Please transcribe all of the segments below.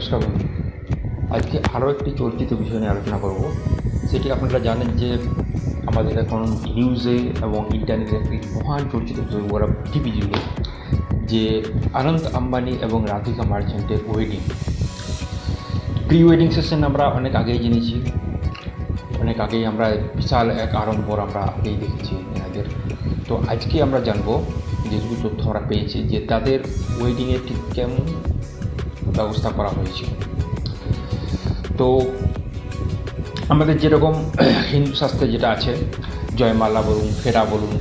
নমস্কার বন্ধু। আজকে আরও একটি চর্চিত বিষয় নিয়ে আলোচনা করব। সেটি আপনারা জানেন যে আমাদের এখন নিউজে এবং ইন্টারনেটে একটি মহান চর্চিত বিষয় ওরা টিভি জুড়ে যে আনন্দ আম্বানি এবং রাধিকা মার্চেন্টের ওয়েডিং, প্রি ওয়েডিং সেশন আমরা অনেক আগেই জেনেছি, অনেক আগেই আমরা বিশাল এক আড়ম্বর আমরা আগেই দেখেছি এনাদের। তো আজকে আমরা জানবো, যেটুকু তথ্য আমরা পেয়েছি, যে তাদের ওয়েডিংয়ে ঠিক কেমন ব্যবস্থা করা হয়েছিল। তো আমাদের যেরকম হিন্দু শাস্ত্রে যেটা আছে, জয়মালা বলুন, ফেরা বলুন,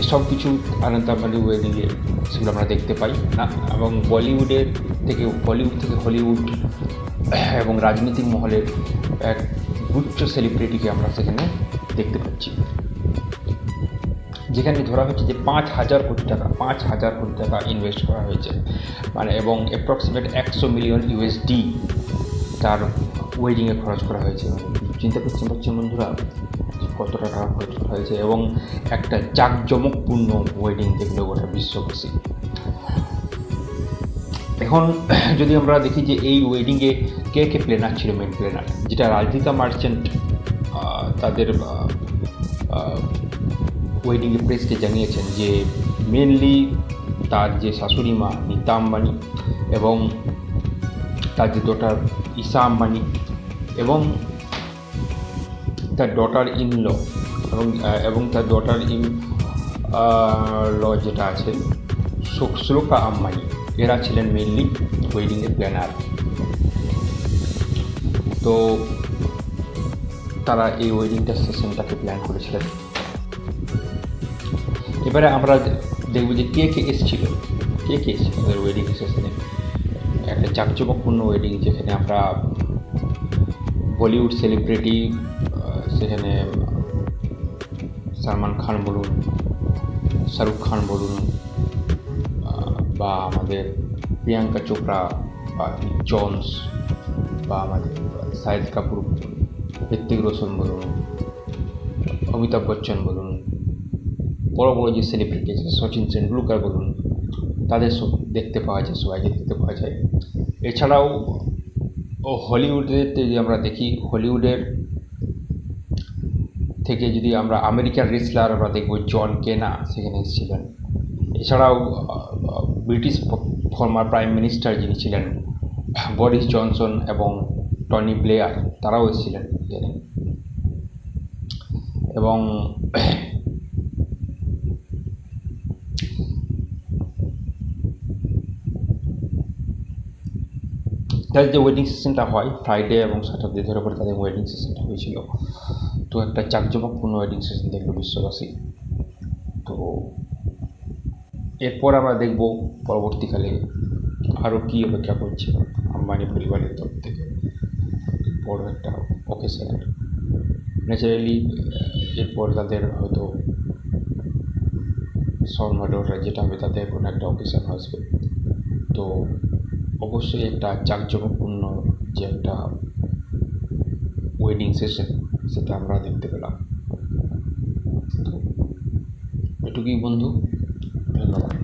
এসব কিছু আনন্দ আম্বানি ওয়েডিংয়ে সেগুলো আমরা দেখতে পাই না। এবং বলিউড থেকে হলিউড এবং রাজনৈতিক মহলের এক গুচ্ছ সেলিব্রিটিকে আমরা সেখানে দেখতে পাচ্ছি, যেখানে ধরা হচ্ছে যে 5,000 কোটি টাকা ইনভেস্ট করা হয়েছে, মানে এবং অ্যাপ্রক্সিমেট 100 মিলিয়ন ইউএসডি তার ওয়েডিংয়ে খরচ করা হয়েছে। চিন্তা করতে পারছেন বন্ধুরা কত টাকা খরচ করা হয়েছে, এবং একটা জাঁকজমকপূর্ণ ওয়েডিং দেখলো গোটা বিশ্ববাসী। এখন যদি আমরা দেখি যে এই ওয়েডিংয়ে কে কে প্ল্যানার ছিল, মেন প্ল্যানার, যেটা রাধিকা মার্চেন্ট তাদের ওয়েডিংয়ে প্রেসকে জানিয়েছেন যে মেনলি তার যে শাশুড়ি মা নীতা আম্বানি এবং তার যে ডটার ঈশা আম্বানি এবং তার ডটার ইন ল এবং তার ডটার ইন ল যেটা আছে শ্লোকা আম্বানি, এরা ছিলেন মেনলি ওয়েডিংয়ের প্ল্যানার। তো তারা এই ওয়েডিংটা সেশনটাকে প্ল্যান করেছিলেন। এবারে আমরা দেখব যে কে এসেছিল আমাদের ওয়েডিং সেশনে। একটা জাঁকজমকপূর্ণ ওয়েডিং, যেখানে আমরা বলিউড সেলিব্রিটি, সেখানে সালমান খান বলুন, শাহরুখ খান বলুন, বা আমাদের প্রিয়াঙ্কা চোপড়া বা জনস, বা আমাদের শাহিদ কাপুর বলুন, ঋত্বিক রোশন বলুন, অমিতাভ বচ্চন বলুন, বড় বড় যে সেলিব্রিটি আছে সচিন তেন্ডুলকার বলুন, তাদের সব দেখতে পাওয়া যায়, সবাইকে দেখতে পাওয়া যায়। এছাড়াও হলিউডের যদি আমরা দেখি, হলিউডের থেকে যদি আমরা আমেরিকার রেসলার আমরা দেখব, জন কেনা সেখানে এসেছিলেন। এছাড়াও ব্রিটিশ ফর্মার প্রাইম মিনিস্টার যিনি ছিলেন বরিস জনসন এবং টনি ব্লেয়ার, তারাও এসেছিলেন এখানে। এবং তাদের যে ওয়েডিং সেশনটা হয় ফ্রাইডে এবং স্যাটারডে ধরে করে তাদের ওয়েডিং সেশনটা হয়েছিল। তো একটা জাঁকজমকপূর্ণ ওয়েডিং সেশন দেখলো বিশ্ববাসী। তো এরপর আমরা দেখব পরবর্তীকালে আরও কী অপেক্ষা করছে আম্বানি পরিবারের তরফ থেকে বড় একটা অকেশনের। ন্যাচারালি এরপর তাদের হয়তো স্বর্ণডোরা যেটা হবে, তাদের কোনো একটা অকেশন আসবে। তো অবশ্যই একটা জাঁকজমকপূর্ণ যে একটা ওয়েডিং সেশন, সেটা আমরা দেখতে পেলাম। তো এটুকুই বন্ধু, ধন্যবাদ।